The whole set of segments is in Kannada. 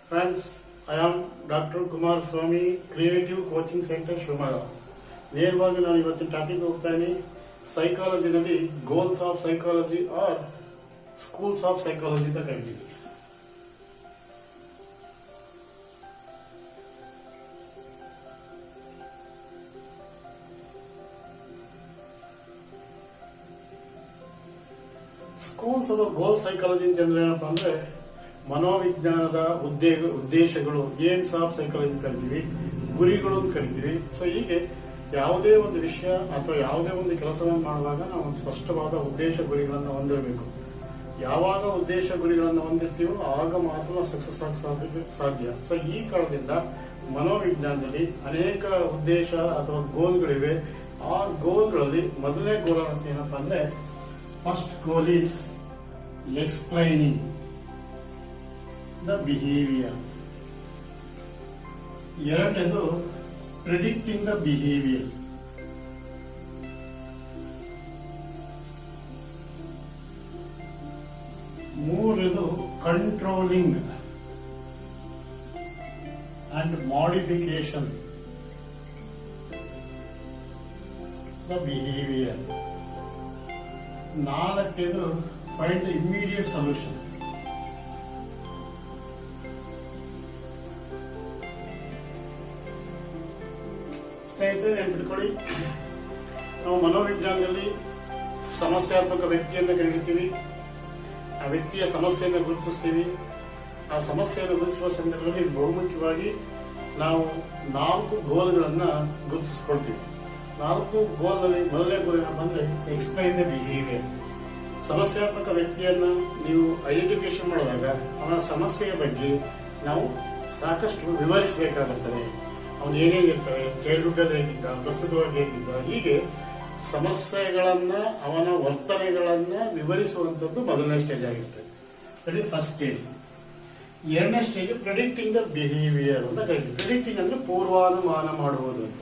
Friends, I am doctor Kumaraswamy, creative coaching centre Shivamogga. ನೇರವಾಗಿ ನಾನು ಇವತ್ತಿನ ಟಾಪಿಕ್ ಹೋಗ್ತಾ ಇದ್ದೀನಿ. ಸೈಕಾಲಜಿನಲ್ಲಿ goals of psychology or schools of psychology ಅಂತ ಕರಿತೀವಿ. ಸ್ಕೂಲ್ಸ್ ಆಫ್ ಗೋಲ್ ಸೈಕಾಲಜಿ ಅಂತಂದ್ರೆ ಏನಪ್ಪಾ ಅಂದ್ರೆ ಮನೋವಿಜ್ಞಾನದ ಉದ್ದೇಶಗಳು, ಏಮ್ಸ್ ಆಫ್ ಸೈಕಾಲಜಿ ಕರಿತೀವಿ, ಗುರಿಗಳು ಅಂತ ಕರಿತೀವಿ. ಸೊ ಹೀಗೆ ಯಾವುದೇ ಒಂದು ವಿಷಯ ಅಥವಾ ಯಾವುದೇ ಒಂದು ಕೆಲಸವನ್ನು ಮಾಡುವಾಗ ನಾವು ಒಂದು ಸ್ಪಷ್ಟವಾದ ಉದ್ದೇಶ ಗುರಿಗಳನ್ನು ಹೊಂದಿರಬೇಕು. ಯಾವಾಗ ಉದ್ದೇಶ ಗುರಿಗಳನ್ನು ಹೊಂದಿರ್ತೀವೋ ಆಗ ಮಾತ್ರ ಸಕ್ಸಸ್ ಆಗಕ್ಕೆ ಸಾಧ್ಯ. ಸೊ ಈ ಕಾರಣದಿಂದ ಮನೋವಿಜ್ಞಾನದಲ್ಲಿ ಅನೇಕ ಉದ್ದೇಶ ಅಥವಾ ಗೋಲ್ಗಳಿವೆ. ಆ ಗೋಲ್ಗಳಲ್ಲಿ ಮೊದಲನೇ ಗೋಲ್ ಅಂತ ಏನಪ್ಪಾ ಅಂದ್ರೆ first goal is explaining the behaviour. ಎರಡನೇದು ಪ್ರಿಡಿಕ್ಟಿಂಗ್ ದ ಬಿಹೇವಿಯರ್. ಮೂರನೇದು controlling and modification the behaviour. ನಾಲ್ಕನೇದು ಫೈಂಡ್ ದ ಇಮಿಡಿಯೇಟ್ ಸೊಲ್ಯೂಷನ್. ಸ್ನೇಹಿತರೆ, ನೆನಪಿಟ್ಕೊಳ್ಳಿ, ನಾವು ಮನೋವಿಜ್ಞಾನದಲ್ಲಿ ಸಮಸ್ಯಾತ್ಮಕ ವ್ಯಕ್ತಿಯನ್ನು ಕರೀತೀವಿ. ಆ ವ್ಯಕ್ತಿಯ ಸಮಸ್ಯೆಯನ್ನು ಗುರುತಿಸ್ತೀವಿ. ಆ ಸಮಸ್ಯೆಯನ್ನು ಗುರುತಿಸುವ ಸಂದರ್ಭದಲ್ಲಿ ಬಹುಮುಖ್ಯವಾಗಿ ನಾವು 4 ಗೋಲ್ಗಳನ್ನ ಗುರುತಿಸ್ಕೊಳ್ತೀವಿ. 4 ಗೋಲ್ನಲ್ಲಿ ಮೊದಲನೇ ಗೋಲ್ ಏನಪ್ಪ ಅಂದ್ರೆ ಎಕ್ಸ್ಪ್ಲೈನ್ ದ ಬಿಹೇವಿಯರ್. ಸಮಸ್ಯಾತ್ಮಕ ವ್ಯಕ್ತಿಯನ್ನ ನೀವು ಐಡೆಂಟಿಫಿಕೇಶನ್ ಮಾಡಿದಾಗ ಅವನ ಸಮಸ್ಯೆಯ ಬಗ್ಗೆ ನಾವು ಸಾಕಷ್ಟು ವಿವರಿಸಬೇಕಾಗುತ್ತದೆ. ಅವನು ಏನೇನಿರ್ತವೆ, ಚೈಲ್ಡ್ಹುಡ್ ಅಲ್ಲಿ ಹೇಗಿದ್ದ, ಪ್ರಸ್ತುತವಾಗಿ ಹೇಗಿದ್ದ, ಹೀಗೆ ಸಮಸ್ಯೆಗಳನ್ನ, ಅವನ ವರ್ತನೆಗಳನ್ನ ವಿವರಿಸುವಂತದ್ದು ಮೊದಲನೇ ಸ್ಟೇಜ್ ಆಗಿರ್ತದೆ. That is first stage. ಎರಡನೇ ಸ್ಟೇಜ್ ಪ್ರೆಡಿಕ್ಟಿಂಗ್ ದ ಬಿಹೇವಿಯರ್ ಅಂತ ಕರೀತೀವಿ. ಪ್ರೆಡಿಕ್ಟಿಂಗ್ ಅಂದ್ರೆ ಪೂರ್ವಾನುಮಾನ ಮಾಡುವುದು ಅಂತ.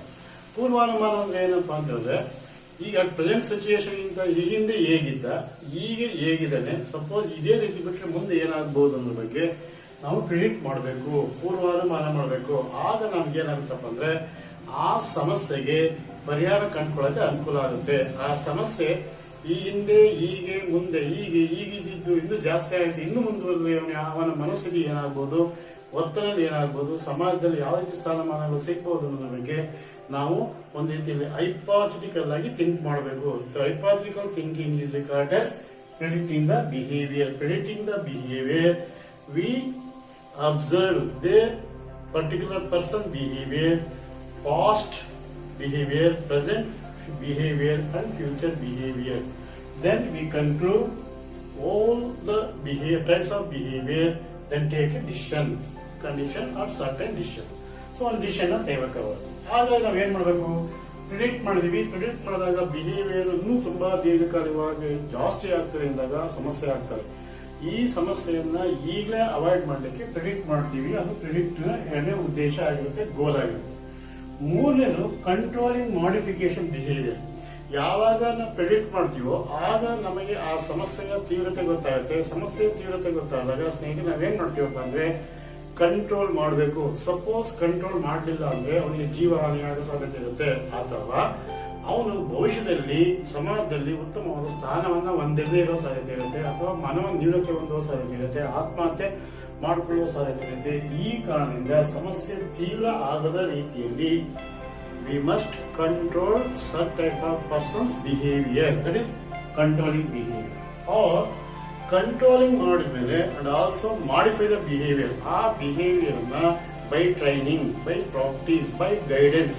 ಪೂರ್ವಾನುಮಾನ ಅಂದ್ರೆ ಏನಪ್ಪಾ ಅಂತ ಹೇಳಿದ್ರೆ, ಈಗ ಪ್ರೆಸೆಂಟ್ ಸಿಚುಯೇಷನ್ ಗಿಂತ ಈ ಹಿಂದೆ ಹೇಗಿದ್ದ, ಈಗ ಹೇಗಿದ್ದಾನೆ, ಸಪೋಸ್ ಇದೇ ರೀತಿ ಬಿಟ್ಟರೆ ಮುಂದೆ ಏನಾಗಬಹುದು ಅನ್ನೋ ಬಗ್ಗೆ ನಾವು ಪ್ರಿಡಿಕ್ಟ್ ಮಾಡಬೇಕು, ಪೂರ್ವಾನುಮಾನ ಮಾಡಬೇಕು. ಆಗ ನಮ್ಗೆ ಏನಾಗುತ್ತಪ್ಪ ಅಂದ್ರೆ ಆ ಸಮಸ್ಯೆಗೆ ಪರಿಹಾರ ಕಂಡುಕೊಳ್ಳೋಕೆ ಅನುಕೂಲ ಆಗುತ್ತೆ. ಆ ಸಮಸ್ಯೆ ಈ ಹಿಂದೆ, ಹೀಗೆ, ಮುಂದೆ, ಈಗಿದ್ದು ಇನ್ನೂ ಜಾಸ್ತಿ ಆಗುತ್ತೆ, ಇನ್ನು ಮುಂದುವರೆದ್ರೆ ಅವನ ಮನಸ್ಸಿಗೆ ಏನಾಗಬಹುದು, ವರ್ತನೆಯಲ್ಲಿ ಏನಾಗಬಹುದು, ಸಮಾಜದಲ್ಲಿ ಯಾವ ರೀತಿ ಸ್ಥಾನಮಾನಗಳು ಸಿಗಬಹುದು ಅನ್ನೋದ್ರ ಬಗ್ಗೆ ನಾವು ಒಂದು ರೀತಿಯಲ್ಲಿ ಹೈಪಾಥೆಟಿಕಲ್ ಆಗಿ ಥಿಂಕ್ ಮಾಡಬೇಕು. Hypothetical thinking is regard as predicting the behaviour. Predicting the behaviour, we observe the particular person behavior, past behavior, present behavior and future behavior. Then we conclude all the types of behavior, then take a decision, condition or certain decision. So one decision na ತೆಗೆದುಕೊಳ್ಳಬೇಕು. ಆಗ ನಾವು ಏನ್ ಮಾಡಬೇಕು, ಪ್ರಿಡಿಕ್ಟ್ ಮಾಡಿದೀವಿ. ಪ್ರಿಡಿಕ್ಟ್ ಮಾಡಿದಾಗ ಬಿಹೇವಿಯರ್ ಇನ್ನೂ ತುಂಬಾ ದೀರ್ಘಕಾಲವಾಗಿ ಜಾಸ್ತಿ ಆಗ್ತದೆ ಎಂದಾಗ ಸಮಸ್ಯೆ ಆಗ್ತದೆ. ಈ ಸಮಸ್ಯೆಯನ್ನ ಈಗಲೇ ಅವಾಯ್ಡ್ ಮಾಡಲಿಕ್ಕೆ ಪ್ರಿಡಿಕ್ಟ್ ಮಾಡ್ತೀವಿ. ಅದು ಪ್ರಿಡಿಕ್ಟ್ ಎರಡನೇ ಉದ್ದೇಶ ಆಗಿರುತ್ತೆ, ಗೋಲ್ ಆಗಿರುತ್ತೆ. ಮೂರನೇದು ಕಂಟ್ರೋಲಿಂಗ್ ಮಾಡಿಫಿಕೇಶನ್ ಬಿಹೇವಿಯರ್. ಯಾವಾಗ ನಾವು ಪ್ರಿಡಿಕ್ಟ್ ಮಾಡ್ತೀವೋ ಆಗ ನಮಗೆ ಆ ಸಮಸ್ಯೆಯ ತೀವ್ರತೆ ಗೊತ್ತಾಗುತ್ತೆ. ಸಮಸ್ಯೆಯ ತೀವ್ರತೆ ಗೊತ್ತಾದಾಗ ಸ್ನೇಹಿತರೆ ನಾವೇನ್ ಮಾಡ್ತೀವಪ್ಪ ಅಂದ್ರೆ ಕಂಟ್ರೋಲ್ ಮಾಡಬೇಕು. ಸಪೋಸ್ ಕಂಟ್ರೋಲ್ ಮಾಡಲಿಲ್ಲ ಅಂದ್ರೆ ಅವನಿಗೆ ಜೀವಹಾನಿ ಆಗೋ ಸಾಧ್ಯತೆ ಇರುತ್ತೆ, ಅಥವಾ ಅವನು ಭವಿಷ್ಯದಲ್ಲಿ ಸಮಾಜದಲ್ಲಿ ಉತ್ತಮವಾದ ಸ್ಥಾನವನ್ನ ಹೊಂದಿರದೇ ಇರೋ ಸಾಧ್ಯತೆ ಇರುತ್ತೆ, ಅಥವಾ ಮಾನವ ನ್ಯೂನತೆ ಹೊಂದುವ ಸಾಧ್ಯತೆ ಇರುತ್ತೆ, ಆತ್ಮಹತ್ಯೆ ಮಾಡಿಕೊಳ್ಳುವ ಸಾಧ್ಯತೆ ಇರುತ್ತೆ. ಈ ಕಾರಣದಿಂದ ಸಮಸ್ಯೆ ತೀವ್ರ ಆಗದ ರೀತಿಯಲ್ಲಿ we must control such type of persons behaviour. That is controlling behaviour. Or controlling ಮಾಡಿದ್ಮೇಲೆ and also modify the behaviour. ಆ ಬಿಹೇವಿಯರ್ ನ by training, by practice, by guidance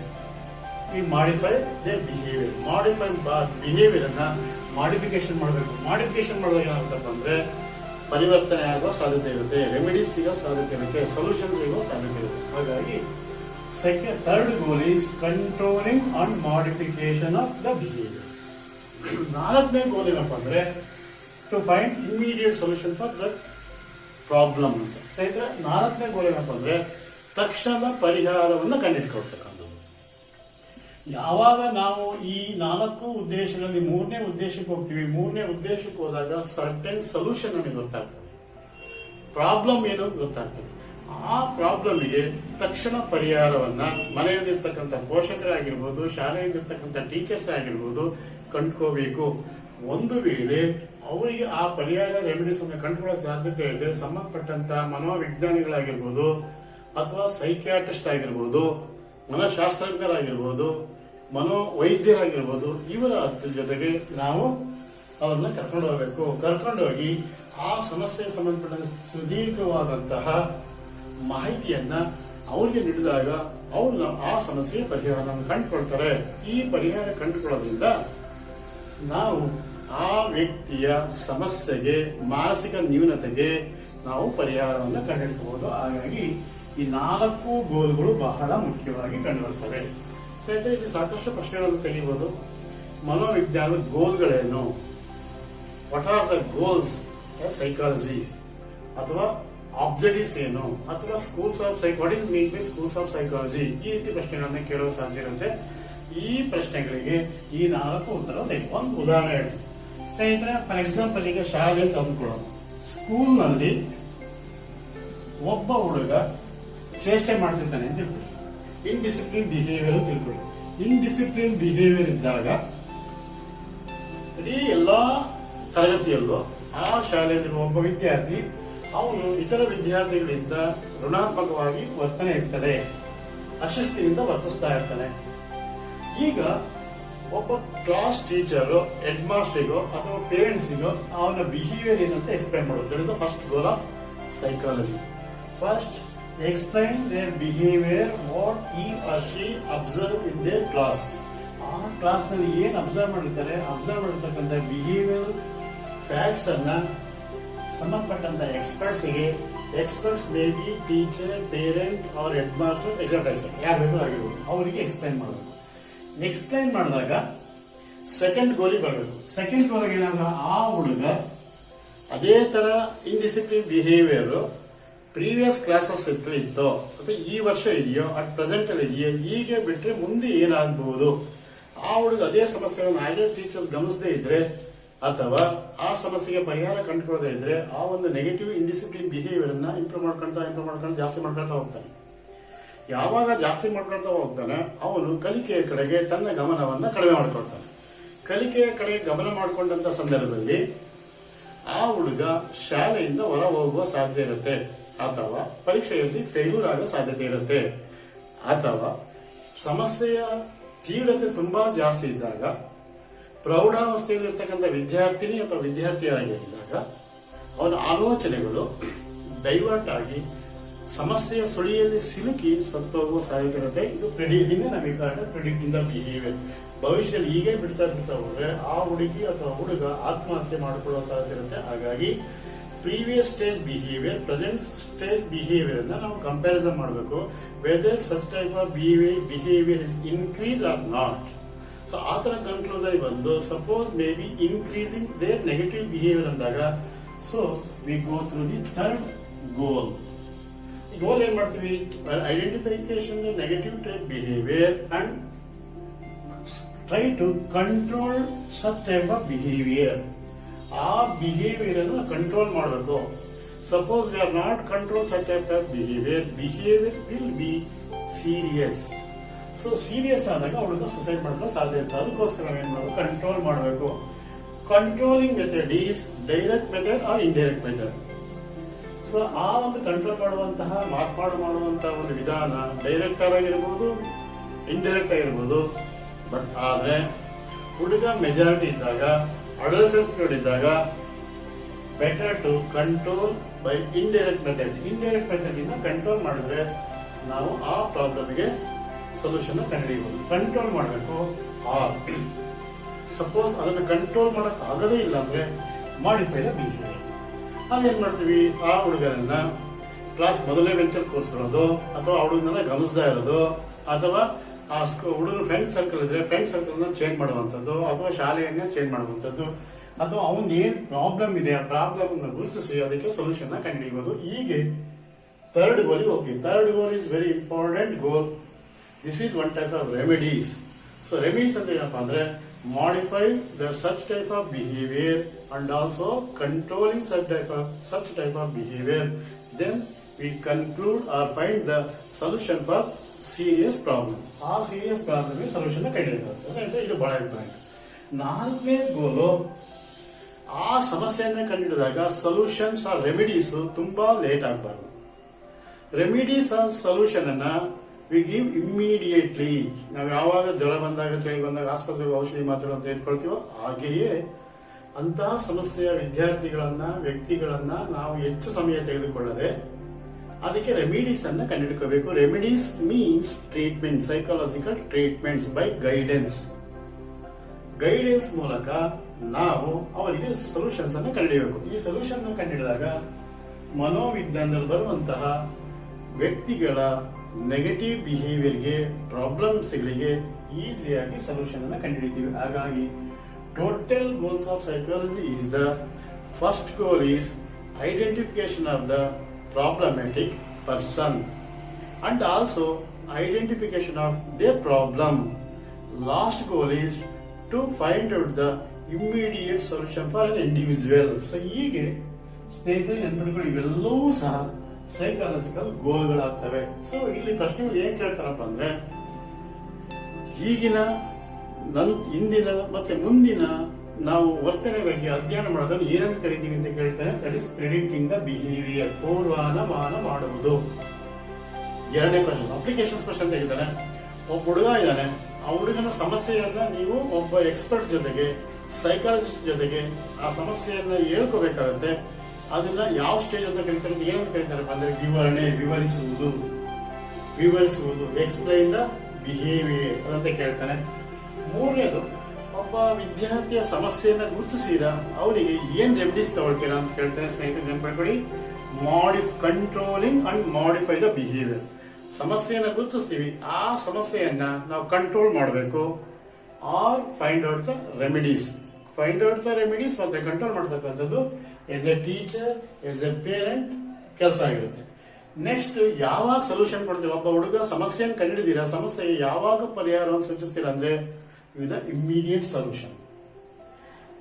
we modify their behavior. Modify behaviour ಅನ್ನ ಮಾಡಿಫಿಕೇಶನ್ ಮಾಡಬೇಕು. ಮಾಡಿಫಿಕೇಶನ್ ಮಾಡಿದಾಗ ಏನಾಗುತ್ತಪ್ಪ ಅಂದ್ರೆ ಪರಿವರ್ತನೆ ಆಗುವ ಸಾಧ್ಯತೆ ಇರುತ್ತೆ, ರೆಮಿಡೀಸ್ ಸಿಗೋ ಸಾಧ್ಯತೆ ಇರುತ್ತೆ, ಸೊಲ್ಯೂಷನ್ ಸಿಗೋ ಸಾಧ್ಯತೆ ಇರುತ್ತೆ. ಹಾಗಾಗಿ third goal is controlling and modification of the behaviour. ನಾಲ್ಕನೇ ಗೋಲ್ ಏನಪ್ಪಾ ಅಂದ್ರೆ to find immediate solution for the problem ಅಂತ. ಸ್ನೇಹಿತರೆ, ನಾಲ್ಕನೇ ಗೋಲ್ ಏನಪ್ಪಾ ಅಂದ್ರೆ ತಕ್ಷಣ ಪರಿಹಾರವನ್ನು ಕಂಡುಹಿಡ್ಕೊಳ್ತಕ್ಕಂಥದ್ದು. ಯಾವಾಗ ನಾವು ಈ 4 ಉದ್ದೇಶಗಳಲ್ಲಿ 3ನೇ ಉದ್ದೇಶಕ್ಕೆ ಹೋಗ್ತೀವಿ, 3ನೇ ಉದ್ದೇಶಕ್ಕೆ ಹೋದಾಗ ಸರ್ಟನ್ ಸೊಲ್ಯೂಷನ್ ನಮಗೆ ಗೊತ್ತಾಗ್ತದೆ, ಪ್ರಾಬ್ಲಮ್ ಏನು ಗೊತ್ತಾಗ್ತದೆ. ಆ ಪ್ರಾಬ್ಲಮ್ಗೆ ತಕ್ಷಣ ಪರಿಹಾರವನ್ನ ಮನೆಯಲ್ಲಿರ್ತಕ್ಕಂಥ ಪೋಷಕರಾಗಿರ್ಬೋದು, ಶಾಲೆಯಲ್ಲಿರ್ತಕ್ಕಂಥ ಟೀಚರ್ಸ್ ಆಗಿರ್ಬೋದು ಕಂಡ್ಕೋಬೇಕು. ಒಂದು ವೇಳೆ ಅವರಿಗೆ ಆ ಪರಿಹಾರ ರೆಮಿಡೀಸ್ ಅನ್ನು ಕಂಡುಕೊಳ್ಳೋಕೆ ಸಾಧ್ಯತೆ ಇದೆ, ಸಂಬಂಧಪಟ್ಟಂತ ಮನೋವಿಜ್ಞಾನಿಗಳಾಗಿರ್ಬೋದು ಅಥವಾ ಸೈಕ್ಯಾಟ್ರಿಸ್ಟ್ ಆಗಿರ್ಬೋದು, ಮನಃಶಾಸ್ತ್ರಜ್ಞರಾಗಿರ್ಬೋದು, ಮನೋವೈದ್ಯರಾಗಿರ್ಬೋದು, ಇವರ ಜೊತೆಗೆ ನಾವು ಅವ್ರನ್ನ ಕರ್ಕೊಂಡು ಹೋಗ್ಬೇಕು. ಕರ್ಕೊಂಡೋಗಿ ಆ ಸಮಸ್ಯೆಗೆ ಸಂಬಂಧಪಟ್ಟ ಸುದೀರ್ಘವಾದಂತಹ ಮಾಹಿತಿಯನ್ನ ಅವ್ರಿಗೆ ನೀಡಿದಾಗ ಅವ್ರನ್ನ ಆ ಸಮಸ್ಯೆಯ ಪರಿಹಾರವನ್ನು ಕಂಡುಕೊಳ್ತಾರೆ. ಈ ಪರಿಹಾರ ಕಂಡುಕೊಳ್ಳೋದ್ರಿಂದ ನಾವು ಆ ವ್ಯಕ್ತಿಯ ಸಮಸ್ಯೆಗೆ, ಮಾನಸಿಕ ನ್ಯೂನತೆಗೆ ನಾವು ಪರಿಹಾರವನ್ನು ಕಂಡುಹಿಡಿಯಬಹುದು. ಹಾಗಾಗಿ ಈ 4 ಗೋಲ್ಗಳು ಬಹಳ ಮುಖ್ಯವಾಗಿ ಕಂಡುಬರ್ತವೆ. ಸ್ನೇಹಿತರೆ, ಇಲ್ಲಿ ಸಾಕಷ್ಟು ಪ್ರಶ್ನೆಗಳನ್ನು ತೆಗೆಯಬಹುದು. ಮನೋವಿಜ್ಞಾನದ ಗೋಲ್ಗಳೇನು, what are the goals psychology, ಅಥವಾ ಆಬ್ಜೆಕ್ಟಿವ್ಸ್ ಏನು, ಅಥವಾ schools of what is mean by schools of psychology, ಈ ರೀತಿ ಪ್ರಶ್ನೆಗಳನ್ನ ಕೇಳುವ ಸಾಧ್ಯ ಇರುತ್ತೆ. ಈ ಪ್ರಶ್ನೆಗಳಿಗೆ ಈ 4 ಉತ್ತರ ತೆಗೆದು ಒಂದು ಉದಾಹರಣೆ ಹೇಳಿ. ಸ್ನೇಹಿತರೆ, ಫಾರ್ ಎಕ್ಸಾಂಪಲ್ ಈಗ ಶಾಲೆ ತಂದುಕೊಳ್ಳೋಣ. ಸ್ಕೂಲ್ನಲ್ಲಿ ಒಬ್ಬ ಹುಡುಗ ಚೇಷ್ಟೆ ಮಾಡ್ತಿರ್ತಾನೆ ಅಂತ ತಿಳ್ಕೊಳ್ಳಿ. ಇನ್ಡಿಸಿಪ್ಲಿನ್ ಬಿಹೇವಿಯರ್ ತಿಳ್ಕೊಳ್ಳಿ. ಇನ್ಡಿಸಿಪ್ಲಿನ್ ಬಿಹೇವಿಯರ್ ಇದ್ದಾಗ ಇಡೀ ಎಲ್ಲಾ ತರಗತಿಯಲ್ಲೂ ಆ ಶಾಲೆಯಲ್ಲಿರುವ ಒಬ್ಬ ವಿದ್ಯಾರ್ಥಿ ಅವನು ಇತರ ವಿದ್ಯಾರ್ಥಿಗಳಿಂದ ಋಣಾತ್ಮಕವಾಗಿ ವರ್ತನೆ ಇರ್ತದೆ, ಅಶಿಸ್ತಿನಿಂದ ವರ್ತಿಸ್ತಾ ಇರ್ತಾನೆ. ಈಗ ಒಬ್ಬ ಕ್ಲಾಸ್ ಟೀಚರ್ ಹೆಡ್ ಮಾಸ್ಟರ್ಗೋ ಅಥವಾ ಪೇರೆಂಟ್ಸ್ಗೋ ಅವನ ಬಿಹೇವಿಯರ್ ಏನಂತ ಎಕ್ಸ್ಪ್ಲೈನ್ ಮಾಡೋದು. That is the first goal of psychology. First explain their behavior, what he or she observe in their class. ಆ ಕ್ಲಾಸ್ ನಲ್ಲಿ ಏನ್ ಅಬ್ಸರ್ವ್ ಮಾಡಿರ್ತಾರೆ, ಅಬ್ಸರ್ವ್ ಮಾಡಿರ್ತಕ್ಕಂಥ ಬಿಹೇವಿಯರ್ ಫ್ಯಾಕ್ಟ್ಸ್ ಅನ್ನ ಸಂಬಂಧಪಟ್ಟಂತ experts may be teacher, parent or head master, exerciser ಯಾರು ಬೇಕು ಆಗಿರ್ಬೋದು, ಅವರಿಗೆ ಎಕ್ಸ್ಪ್ಲೈನ್ ಮಾಡಬೇಕು. ಎಕ್ಸ್ಪ್ಲೈನ್ ಮಾಡಿದಾಗ ಸೆಕೆಂಡ್ ಗೋಲಿಗೆ ಬರಬೇಕು. ಸೆಕೆಂಡ್ ಗೋಲಿಗೆ ಏನಾಗ ಆ ಹುಡುಗ ಅದೇ ತರ ಇನ್ಡಿಸಿಪ್ಲಿನ್ ಬಿಹೇವಿಯರ್ ಪ್ರೀವಿಯಸ್ ಕ್ಲಾಸಸ್ ಇತ್ತೋ ಅಥವಾ ಈ ವರ್ಷ ಇದೆಯೋ, ಅಟ್ ಪ್ರೆಸೆಂಟ್ ಅಲ್ಲಿ ಇದೆಯೋ, ಹೀಗೆ ಬಿಟ್ರೆ ಮುಂದೆ ಏನಾಗಬಹುದು, ಆ ಹುಡುಗ ಅದೇ ಸಮಸ್ಯೆಗಳನ್ನು ಹಾಗೆ ಟೀಚರ್ಸ್ ಗಮನಿಸದೇ ಇದ್ರೆ ಅಥವಾ ಆ ಸಮಸ್ಯೆಗೆ ಪರಿಹಾರ ಕಂಡುಕೊಳ್ಳದೆ ಇದ್ರೆ ಆ ಒಂದು ನೆಗೆಟಿವ್ ಇನ್ಡಿಸಿಪ್ಲಿನ್ ಬಿಹೇವಿಯರ್ ಅನ್ನ ಇಂಪ್ರೂವ್ ಮಾಡ್ಕೊಂಡು ಜಾಸ್ತಿ ಮಾಡ್ಕೊಳ್ತಾ ಹೋಗ್ತಾನೆ. ಯಾವಾಗ ಜಾಸ್ತಿ ಮಾಡ್ಕೊಳ್ತಾ ಹೋಗ್ತಾನೆ ಅವನು ಕಲಿಕೆಯ ಕಡೆಗೆ ತನ್ನ ಗಮನವನ್ನ ಕಡಿಮೆ ಮಾಡ್ಕೊಳ್ತಾನೆ. ಕಲಿಕೆಯ ಕಡೆಗೆ ಗಮನ ಮಾಡಿಕೊಂಡಂತ ಸಂದರ್ಭದಲ್ಲಿ ಆ ಹುಡುಗ ಶಾಲೆಯಿಂದ ಹೊರ ಹೋಗುವ ಸಾಧ್ಯತೆ ಇರುತ್ತೆ, ಅಥವಾ ಪರೀಕ್ಷೆಯಲ್ಲಿ ಫೇಲ್ಯೂರ್ ಆಗೋ ಸಾಧ್ಯತೆ ಇರುತ್ತೆ, ಅಥವಾ ಸಮಸ್ಯೆಯ ತೀವ್ರತೆ ತುಂಬಾ ಜಾಸ್ತಿ ಇದ್ದಾಗ ಪ್ರೌಢಾವಸ್ಥೆಯಲ್ಲಿರ್ತಕ್ಕಂಥ ವಿದ್ಯಾರ್ಥಿನಿ ಅಥವಾ ವಿದ್ಯಾರ್ಥಿಯಾಗಿದ್ದಾಗ ಅವನ ಆಲೋಚನೆಗಳು ಡೈವರ್ಟ್ ಆಗಿ ಸಮಸ್ಯೆಯ ಸುಳಿಯಲ್ಲಿ ಸಿಲುಕಿ ಸತ್ತೋಗುವ ಸಾಧ್ಯತೆ ಇರುತ್ತೆ. ಇದು ಇದನ್ನೇ ನಮಗೆ ಕಾರಣ ಪ್ರಿಡಿಕ್ಟಿಂಗ್ ದ ಬಿಹೇವಿಯರ್. ಭವಿಷ್ಯದಲ್ಲಿ ಹೀಗೆ ಬಿಡ್ತಾ ಹೋದ್ರೆ ಆ ಹುಡುಗಿ ಅಥವಾ ಹುಡುಗ ಆತ್ಮಹತ್ಯೆ ಮಾಡಿಕೊಳ್ಳುವ ಸಾಧ್ಯತೆ ಇರುತ್ತೆ. ಹಾಗಾಗಿ previous stage behaviour, present stage behaviour ಅನ್ನ ನಾವು ಕಂಪ್ಯಾರಿಸನ್ ಮಾಡಬೇಕು. Whether such type of behaviour is increase or not. So ಆ ತರ ಕನ್ಕ್ಲೂಷನ್ ಬಂದು suppose may be increasing their negative behaviour ಅಂದಾಗ so we go through the third goal. ಈ ಗೋಲ್ ಏನ್ ಮಾಡ್ತೀವಿ, identification negative type behaviour and try to control such type of behaviour. ಆ ಬಿಹೇವಿಯರ್ ಅನ್ನು ಕಂಟ್ರೋಲ್ ಮಾಡಬೇಕು. Suppose we are not control such type of behaviour will be serious. So serious ಆದಾಗ ಹುಡುಗ ಸುಸೈಡ್ ಮಾಡಲು ಸಾಧ್ಯ ಇರುತ್ತೆ. ಅದಕ್ಕೋಸ್ಕರ ಏನ್ ಮಾಡಬೇಕು, ಕಂಟ್ರೋಲ್ ಮಾಡಬೇಕು. Controlling method is direct method or indirect method. So ಆ ಒಂದು ಕಂಟ್ರೋಲ್ ಮಾಡುವಂತಹ ಮಾರ್ಪಾಡು ಮಾಡುವಂತಹ ಒಂದು ವಿಧಾನ ಡೈರೆಕ್ಟ್ ಆಗಿರ್ಬೋದು, ಇಂಡೈರೆಕ್ಟ್ ಆಗಿರ್ಬೋದು. ಬಟ್ ಆದ್ರೆ ಹುಡುಗ ಮೆಜಾರಿಟಿ ಇದ್ದಾಗ, ಅಡಲ್ಸೆನ್ಸ್ ಇದ್ದಾಗ better to control by indirect method. Indirect method ಇಂದ ಕಂಟ್ರೋಲ್ ಮಾಡಿದ್ರೆ ನಾವು ಆ ಪ್ರಾಬ್ಲಮ್ಗೆ ಸೊಲ್ಯೂಷನ್ ಕಂಡುಹಿಡಿಯಬಹುದು. ಕಂಟ್ರೋಲ್ ಮಾಡಬೇಕು. ಸಪೋಸ್ ಅದನ್ನು ಕಂಟ್ರೋಲ್ ಮಾಡಕ್ ಆಗದೇ ಇಲ್ಲ ಅಂದ್ರೆ ಮಾಡಿಫೈ ದ ಬಿಹೇವಿಯರ್. ನಾವೇನ್ ಮಾಡ್ತೀವಿ, ಆ ಹುಡುಗರನ್ನ ಕ್ಲಾಸ್ ಮೊದಲನೇ ಬೆಂಚಲ್ಲಿ ಕೂರಿಸ್ಕೊಳ್ಳೋದು, ಅಥವಾ ಆ ಹುಡುಗನ ಗಮನಿಸದೇ ಇರೋದು, ಅಥವಾ ಆ ಹುಡುಗನ ಫ್ರೆಂಡ್ ಸರ್ಕಲ್ ಇದ್ರೆ ಫ್ರೆಂಡ್ ಸರ್ಕಲ್ ಚೇಂಜ್ ಮಾಡುವಂತದ್ದು, ಅಥವಾ ಶಾಲೆಯನ್ನ ಚೇಂಜ್ ಮಾಡುವಂತದ್ದು, ಅಥವಾ ಅವನ್ ಏನ್ ಪ್ರಾಬ್ಲಮ್ ಇದೆ ಆ ಪ್ರಾಬ್ಲಮ್ ಗುರುತಿಸಿ ಅದಕ್ಕೆ ಸೊಲ್ಯೂಷನ್ ಕಂಡುಹಿಡಿಯಬಹುದು. ಹೀಗೆ ಥರ್ಡ್ ಗೋಲಿಗೆ ಹೋಗ್ತೀವಿ. Third goal is very important goal. This is one type of remedies. So remedies ಅಂತ ಏನಪ್ಪಾ ಅಂದ್ರೆ modify the such type of behavior and also controlling such type of behavior, then we conclude or find the solution for serious problem. ಆ ಸೀರಿಯಸ್ ಪ್ರಾಬ್ಲಮ್ ಸೊಲ್ಯೂಷನ್ ಕಂಡುಹಿಡಿಯಬೇಕು. ಇದು ಬಹಳ ಇಂಪಾರ್ಟೆಂಟ್. 4ನೇ ಗೋಲು, ಆ ಸಮಸ್ಯೆಯನ್ನ ಕಂಡುಹಿಡಿದಾಗ ಸೊಲ್ಯೂಷನ್ಸ್ ಆರ್ ರೆಮಿಡೀಸ್ ತುಂಬಾ ಲೇಟ್ ಆಗಬಾರ್ದು. ರೆಮಿಡೀಸ್ ಆರ್ ಸೊಲ್ಯೂಷನ್ ಅನ್ನ ವಿ ಗಿವ್ ಇಮ್ಮಿಡಿಯೇಟ್ಲಿ. ನಾವು ಯಾವಾಗ ಜ್ವರ ಬಂದಾಗ, ಚಳಿ ಬಂದಾಗ ಆಸ್ಪತ್ರೆಗೆ ಔಷಧಿ ಮಾತ್ರೆಗಳನ್ನು ತೆಗೆದುಕೊಳ್ತೀವೋ ಹಾಗೆಯೇ ಅಂತಹ ಸಮಸ್ಯೆಯ ವಿದ್ಯಾರ್ಥಿಗಳನ್ನ, ವ್ಯಕ್ತಿಗಳನ್ನ ನಾವು ಹೆಚ್ಚು ಸಮಯ ತೆಗೆದುಕೊಳ್ಳದೆ ಅದಕ್ಕೆ ರೆಮಿಡೀಸ್ ಅನ್ನ ಕಂಡುಹಿಡ್ಕೋಬೇಕು. Remedies means treatment, psychological treatments by guidance. Guidance ಮೂಲಕ ನಾವು ಅವರಿಗೆ ಸೊಲ್ಯೂಷನ್ಸ್ ಅನ್ನು ಕಂಡುಹಿಡಿಯಬೇಕು. ಈ ಸೊಲ್ಯೂಷನ್ ಕಂಡುಹಿಡಿದಾಗ ಮನೋವಿಜ್ಞಾನದಲ್ಲಿ ಬರುವಂತಹ ವ್ಯಕ್ತಿಗಳ ನೆಗೆಟಿವ್ ಬಿಹೇವಿಯರ್ಗೆ, ಪ್ರಾಬ್ಲಮ್ಸ್ಗಳಿಗೆ ಈಸಿಯಾಗಿ ಸೊಲ್ಯೂಷನ್ ಅನ್ನು ಕಂಡುಹಿಡಿತೀವಿ. ಹಾಗಾಗಿ total goals of psychology is the first goal is identification of the problematic person and also identification of their problem. Last goal is to find out the immediate solution for an individual. So ಹೀಗೆ ಸ್ನೇಹಿತರೆ ನೆನಪಿಟ್ಕೊಳ್ಳಿ, ಇವೆಲ್ಲವೂ ಸಹ ಸೈಕಾಲಜಿಕಲ್ ಗೋಲ್ಗಳಾಗ್ತವೆ. ಸೊ ಇಲ್ಲಿ ಪ್ರಶ್ನೆಗಳು ಏನ್ ಕೇಳ್ತಾರಪ್ಪ ಅಂದ್ರೆ, ಈಗಿನ ಹಿಂದಿನ ಮತ್ತೆ ಮುಂದಿನ ನಾವು ವರ್ತನೆ ಬಗ್ಗೆ ಅಧ್ಯಯನ ಮಾಡೋದನ್ನು ಏನಂತ ಕರಿತೀವಿ ಅಂತ ಕೇಳ್ತಾರೆ. That is predicting the behaviour, ಪೂರ್ವಾನುಮಾನ ಮಾಡುವುದು. 2ನೇ ಕ್ವಶನ್ ಅಪ್ಲಿಕೇಶನ್ಸ್ ಕ್ವಶನ್ ತೆಗಿತಾನೆ. ಒಬ್ಬ ಹುಡುಗ ಇದ್ದಾನೆ, ಆ ಹುಡುಗನ ಸಮಸ್ಯೆಯನ್ನ ನೀವು ಒಬ್ಬ ಎಕ್ಸ್ಪರ್ಟ್ ಜೊತೆಗೆ, ಸೈಕಾಲಜಿಸ್ಟ್ ಜೊತೆಗೆ ಆ ಸಮಸ್ಯೆಯನ್ನ ಹೇಳ್ಕೋಬೇಕಾಗತ್ತೆ. ಅದನ್ನ ಯಾವ ಸ್ಟೇಜ್ ಅಂತ ಕರೀತಾರೆ, ಏನಂತ ಕರೀತಾರೆ ಅಂದ್ರೆ ವಿವರಣೆ, ವಿವರಿಸುವುದು, ಎಕ್ಸ್ಪ್ಲೈನ್ ದ ಬಿಹೇವಿಯರ್ ಅದಂತ ಕೇಳ್ತಾನೆ. 3ನೇದು, ಒಬ್ಬ ವಿದ್ಯಾರ್ಥಿಯ ಸಮಸ್ಯೆಯನ್ನ ಗುರುತಿಸಿರ ಅವರಿಗೆ ಏನ್ ರೆಮಿಡೀಸ್ ತಗೊಳ್ತೀರಾ ಅಂತ ಕೇಳ್ತಾನೆ. ಸ್ನೇಹಿತರೆ ನೆನಪಿಟ್ಕೊಳ್ಳಿ, controlling and modify the behaviour. ಸಮಸ್ಯೆಯನ್ನ ಗುರುತಿಸ್ತೀವಿ, ಆ ಸಮಸ್ಯೆಯನ್ನ ನಾವು ಕಂಟ್ರೋಲ್ ಮಾಡಬೇಕು. Or find out the remedies. ಮತ್ತೆ ಕಂಟ್ರೋಲ್ ಮಾಡತಕ್ಕಂಥದ್ದು as a teacher, as a parent ಕೆಲಸ ಆಗಿರುತ್ತೆ. ನೆಕ್ಸ್ಟ್, ಯಾವಾಗ ಸೊಲ್ಯೂಷನ್ ಕೊಡ್ತೀವಿ, ಒಬ್ಬ ಹುಡುಗ ಸಮಸ್ಯೆಯನ್ನು ಕಂಡುಹಿಡಿದಿರಾ, ಸಮಸ್ಯೆಗೆ ಯಾವಾಗ ಪರಿಹಾರವನ್ನು ಸೂಚಿಸ್ತೀರಾ ಅಂದ್ರೆ ವಿತ್ ಇಮ್ಮಿಡಿಯೇಟ್ ಸೊಲ್ಯೂಷನ್.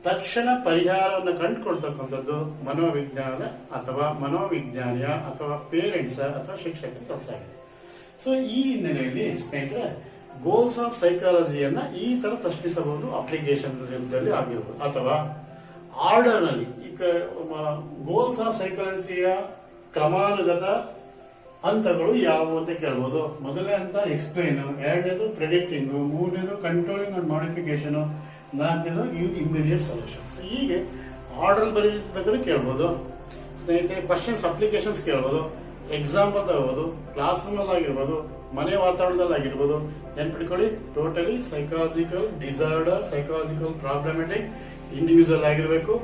ತಕ್ಷಣ ಪರಿಹಾರವನ್ನು ಕಂಡುಕೊಳ್ತಕ್ಕಂಥದ್ದು ಮನೋವಿಜ್ಞಾನಿಯ ಅಥವಾ ಪೇರೆಂಟ್ಸ್ ಅಥವಾ ಶಿಕ್ಷಕರ ಕೆಲಸ ಆಗಿದೆ. ಸೊ ಈ ಹಿನ್ನೆಲೆಯಲ್ಲಿ ಸ್ನೇಹಿತರೆ ಗೋಲ್ಸ್ ಆಫ್ ಸೈಕಾಲಜಿಯನ್ನ ಈ ತರ ಪ್ರಶ್ನಿಸಬಹುದು. ಅಪ್ಲಿಕೇಶನ್ ಆಗಿರಬಹುದು ಅಥವಾ ಆರ್ಡರ್ ನಲ್ಲಿ. ಈಗ ಗೋಲ್ಸ್ ಆಫ್ ಸೈಕಾಲಜಿಯ ಕ್ರಮಾನುಗತ ಹಂತಗಳು ಯಾವುವು ಅಂತ ಕೇಳಬಹುದು. ಮೊದಲನೇ ಹಂತ ಎಕ್ಸ್ಪ್ಲೈನ್, 2ನೇದು ಪ್ರೆಡಿಕ್ಟಿಂಗ್, 3ನೇದು ಕಂಟ್ರೋಲಿಂಗ್ ಅಂಡ್ ಮಾಡಿಫಿಕೇಶನ್, 4ನೇದು ಇಮಿಡಿಯೇಟ್ ಸೊಲ್ಯೂಷನ್ಸ್. ಹೀಗೆ ಆರ್ಡರ್ ಬರೀಬೇಕಾದ್ರೆ ಕೇಳಬಹುದು. ಸ್ನೇಹಿತರೆ ಕ್ವಶನ್ಸ್, ಅಪ್ಲಿಕೇಶನ್ಸ್ ಕೇಳಬಹುದು, ಎಕ್ಸಾಂಪಲ್ ತಗೋಬಹುದು, ಕ್ಲಾಸ್ ರೂಮ್ ಅಲ್ಲಿ ಆಗಿರ್ಬೋದು, ಮನೆ ವಾತಾವರಣದಲ್ಲಿ ಆಗಿರ್ಬೋದು. ನೆನ್ಪಿಟ್ಕೊಳ್ಳಿ, totally psychological disorder, psychological problematic individual ಆಗಿರಬೇಕು.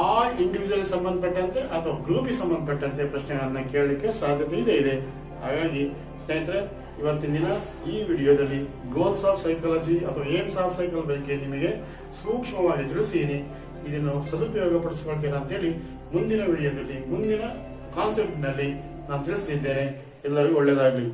ಆ ಇಂಡಿವಿಜುವಲ್ ಸಂಬಂಧಪಟ್ಟಂತೆ ಅಥವಾ ಗ್ರೂಪಿಗೆ ಸಂಬಂಧಪಟ್ಟಂತೆ ಪ್ರಶ್ನೆಗಳನ್ನ ಕೇಳಲಿಕ್ಕೆ ಸಾಧ್ಯತೆ ಇದೆ. ಹಾಗಾಗಿ ಸ್ನೇಹಿತರೆ ಇವತ್ತಿನ ದಿನ ಈ ವಿಡಿಯೋದಲ್ಲಿ ಗೋಲ್ಸ್ ಆಫ್ ಸೈಕಾಲಜಿ ಅಥವಾ ಏಮ್ಸ್ ಆಫ್ ಸೈಕಾಲಜಿ ಬಗ್ಗೆ ನಿಮಗೆ ಸೂಕ್ಷ್ಮವಾಗಿ ತಿಳಿಸಿದ್ದೀನಿ. ಇದನ್ನು ಸದುಪಯೋಗ ಪಡಿಸಿಕೊಳ್ತೀರಾ ಅಂತೇಳಿ ಮುಂದಿನ ವಿಡಿಯೋದಲ್ಲಿ, ಮುಂದಿನ ಕಾನ್ಸೆಪ್ಟ್ ನಲ್ಲಿ ನಾನು ತಿಳಿಸಲಿದ್ದೇನೆ. ಎಲ್ಲರಿಗೂ ಒಳ್ಳೆಯದಾಗಲಿ.